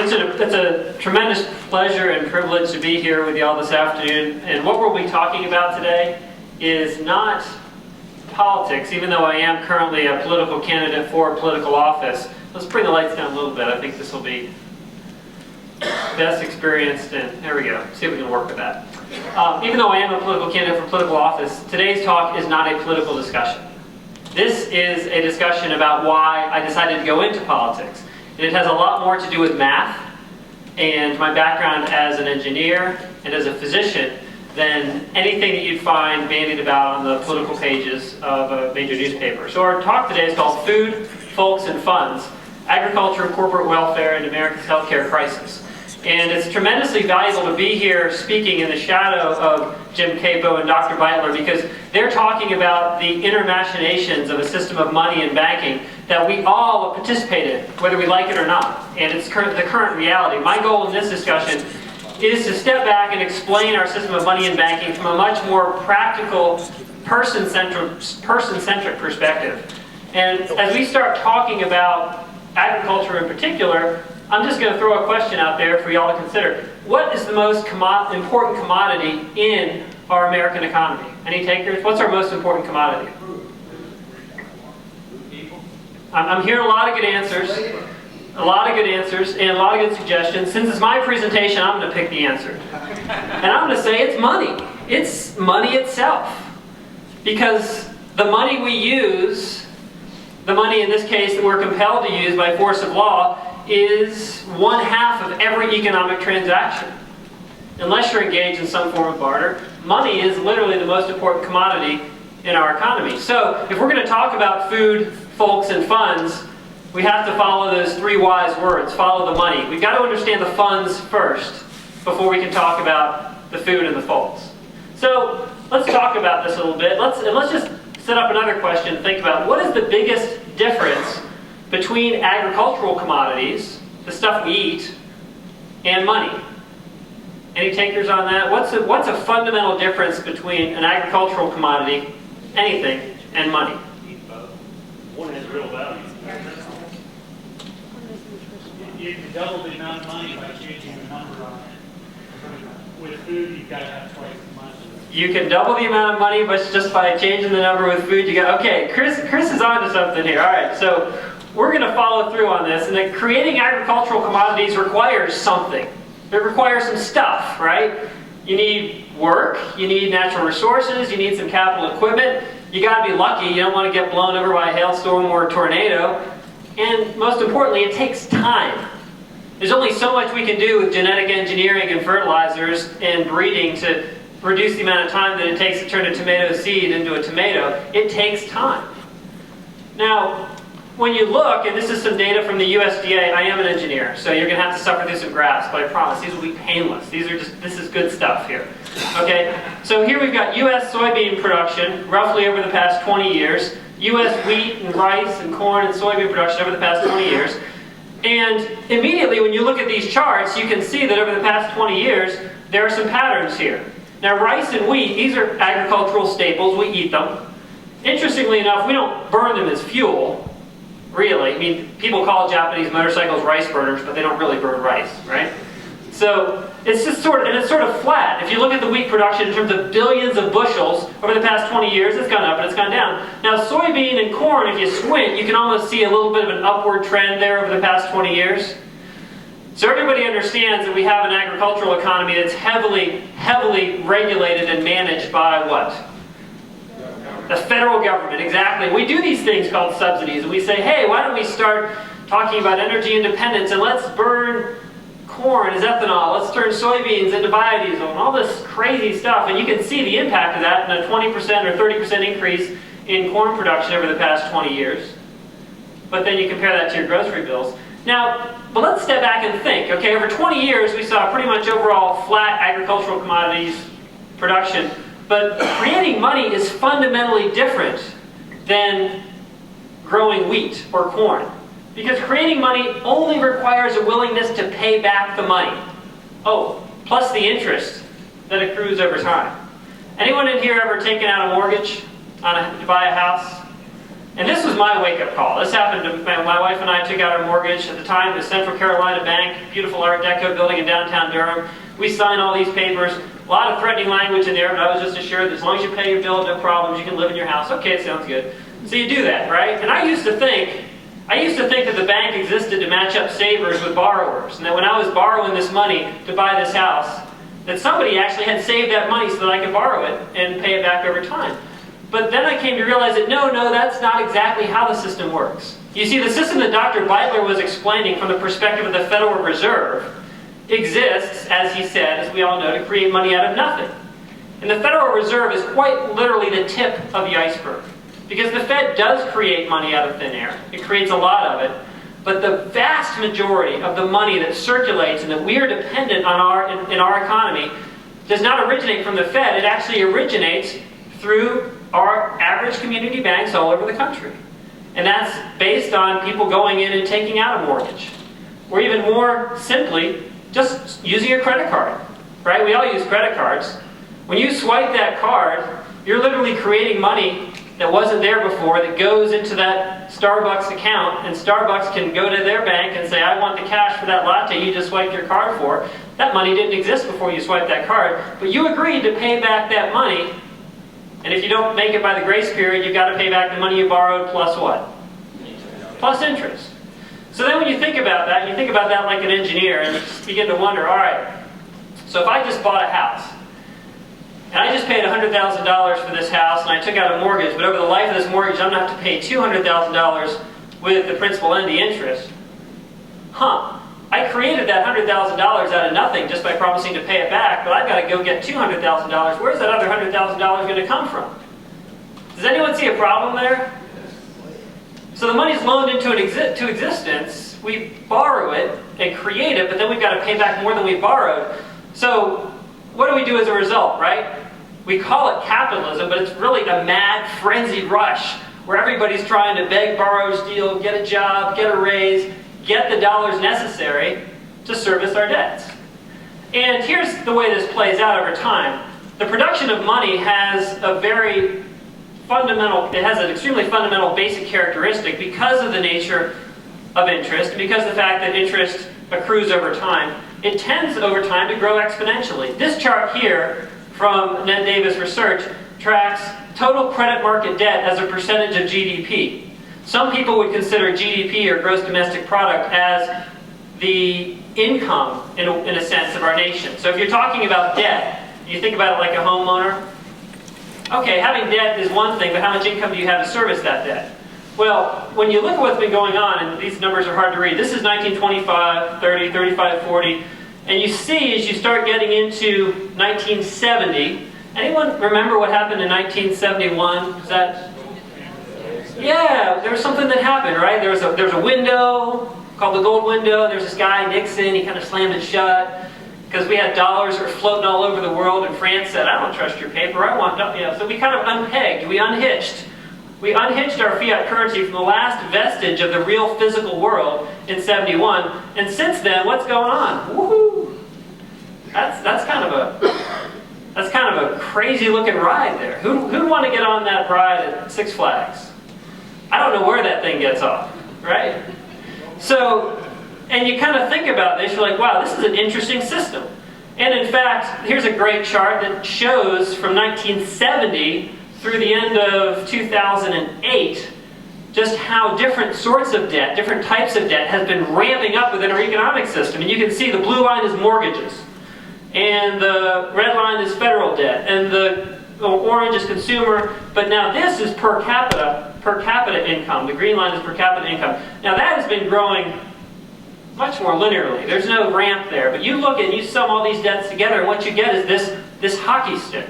It's a tremendous pleasure and privilege to be here with you all this afternoon. And what we'll be talking about today is not politics, even though I am currently a political candidate for political office. Let's bring the lights down a little bit. I think this will be best experienced. And there we go. See if we can work with that. Even though I am a political candidate for political office, today's talk is not a political discussion. This is a discussion about why I decided to go into politics. And it has a lot more to do with math and my background as an engineer and as a physician than anything that you'd find bandied about on the political pages of a major newspaper. So our talk today is called Food, Folks, and Funds, Agriculture, Corporate Welfare, and America's Healthcare Crisis. And it's tremendously valuable to be here speaking in the shadow of Jim Capo and Dr. Beitler, because they're talking about the inner machinations of a system of money and banking that we all participate in, whether we like it or not. And it's the current reality. My goal in this discussion is to step back and explain our system of money and banking from a much more practical, person-centric perspective. And as we start talking about agriculture in particular, I'm just going to throw a question out there for y'all to consider. What is the most important commodity in our American economy? Any takers? What's our most important commodity? I'm hearing a lot of good answers. A lot of good answers and a lot of good suggestions. Since it's my presentation, I'm going to pick the answer. And I'm going to say it's money. It's money itself. Because the money we use, the money in this case that we're compelled to use by force of law, is 1/2 of every economic transaction. Unless you're engaged in some form of barter, money is literally the most important commodity in our economy. So if we're going to talk about food, folks, and funds, we have to follow those three wise words. Follow the money. We've got to understand the funds first before we can talk about the food and the folks. So let's talk about this a little bit. Let's just set up another question to think about. What is the biggest difference between agricultural commodities, the stuff we eat, and money? Any takers on that? What's a fundamental difference between an agricultural commodity, anything, and money? One has real value. You can double the amount of money by changing the number on it. With food, you've got to have twice as much. You can double the amount of money, but just by changing the number with food, you got. Okay, Chris is on to something here. All right, so we're going to follow through on this, and then creating agricultural commodities requires something. It requires some stuff, right? You need work, you need natural resources, you need some capital equipment. You got to be lucky. You don't want to get blown over by a hailstorm or a tornado. And most importantly, it takes time. There's only so much we can do with genetic engineering and fertilizers and breeding to reduce the amount of time that it takes to turn a tomato seed into a tomato. It takes time. Now, when you look, and this is some data from the USDA, I am an engineer, so you're going to have to suffer through some graphs, but I promise these will be painless. This is good stuff here. Okay, so here we've got U.S. soybean production roughly over the past 20 years, U.S. wheat and rice and corn and soybean production over the past 20 years, and immediately when you look at these charts, you can see that over the past 20 years, there are some patterns here. Now, rice and wheat, these are agricultural staples. We eat them. Interestingly enough, we don't burn them as fuel. Really, I mean, people call Japanese motorcycles rice burners, but they don't really burn rice, right? So it's just sort of flat. If you look at the wheat production in terms of billions of bushels over the past 20 years, it's gone up and it's gone down. Now, soybean and corn, if you squint, you can almost see a little bit of an upward trend there over the past 20 years. So everybody understands that we have an agricultural economy that's heavily regulated and managed by what? The federal government, exactly. We do these things called subsidies, and we say, hey, why don't we start talking about energy independence, and let's burn corn as ethanol, let's turn soybeans into biodiesel, and all this crazy stuff. And you can see the impact of that in a 20% or 30% increase in corn production over the past 20 years. But then you compare that to your grocery bills. Now, but let's step back and think. Okay, over 20 years, we saw pretty much overall flat agricultural commodities production. But creating money is fundamentally different than growing wheat or corn. Because creating money only requires a willingness to pay back the money. Oh, plus the interest that accrues over time. Anyone in here ever taken out a mortgage to buy a house? And this was my wake-up call. This happened to my wife and I took out our mortgage at the time, the Central Carolina Bank, beautiful Art Deco building in downtown Durham. We signed all these papers, a lot of threatening language in there, but I was just assured that as long as you pay your bill, no problems, you can live in your house. Okay, sounds good. So you do that, right? And I used to think that the bank existed to match up savers with borrowers, and that when I was borrowing this money to buy this house, that somebody actually had saved that money so that I could borrow it and pay it back over time. But then I came to realize that no, that's not exactly how the system works. You see, the system that Dr. Beitler was explaining from the perspective of the Federal Reserve exists, as he said, as we all know, to create money out of nothing. And the Federal Reserve is quite literally the tip of the iceberg. Because the Fed does create money out of thin air. It creates a lot of it. But the vast majority of the money that circulates and that we are dependent on in our economy does not originate from the Fed. It actually originates through our average community banks all over the country. And that's based on people going in and taking out a mortgage. Or even more simply, just using a credit card. Right? We all use credit cards. When you swipe that card, you're literally creating money that wasn't there before that goes into that Starbucks account, and Starbucks can go to their bank and say, I want the cash for that latte you just swiped your card for. That money didn't exist before you swiped that card, but you agreed to pay back that money, and if you don't make it by the grace period, you've got to pay back the money you borrowed plus what? Plus interest. So then when you think about that, you think about that like an engineer, and you just begin to wonder, all right, so if I just bought a house, and I just paid $100,000 for this house, and I took out a mortgage, but over the life of this mortgage, I'm going to have to pay $200,000 with the principal and the interest. I created that $100,000 out of nothing just by promising to pay it back, but I've got to go get $200,000. Where's that other $100,000 going to come from? Does anyone see a problem there? So the money's loaned into existence. We borrow it and create it, but then we've got to pay back more than we borrowed. So what do we do as a result, right? We call it capitalism, but it's really a mad, frenzied rush where everybody's trying to beg, borrow, steal, get a job, get a raise, get the dollars necessary to service our debts. And here's the way this plays out over time. The production of money has a very fundamental, it has an extremely fundamental basic characteristic because of the nature of interest, and because of the fact that interest accrues over time. It tends over time to grow exponentially. This chart here from Ned Davis Research tracks total credit market debt as a percentage of GDP. Some people would consider GDP, or gross domestic product, as the income, in a sense, of our nation. So if you're talking about debt, you think about it like a homeowner. Okay, having debt is one thing, but how much income do you have to service that debt? Well, when you look at what's been going on, and these numbers are hard to read, this is 1925, 30, 35, 40, and you see as you start getting into 1970, anyone remember what happened in 1971? Was that? Yeah, there was something that happened, right? There was a window called the gold window. There's this guy, Nixon, he kind of slammed it shut because we had dollars that were floating all over the world, and France said, I don't trust your paper, I want, so we kind of unpegged, we unhitched. We unhitched our fiat currency from the last vestige of the real physical world in 71, and since then, what's going on? Woohoo! That's kind of a crazy looking ride there. Who'd want to get on that ride at Six Flags? I don't know where that thing gets off, right? So, and you kind of think about this, you're like, wow, this is an interesting system. And in fact, here's a great chart that shows from 1970 through the end of 2008, just how different sorts of debt, different types of debt has been ramping up within our economic system. And you can see the blue line is mortgages, and the red line is federal debt, and the orange is consumer, but now this is per capita income. The green line is per capita income. Now that has been growing much more linearly. There's no ramp there, but you look and you sum all these debts together, and what you get is this hockey stick.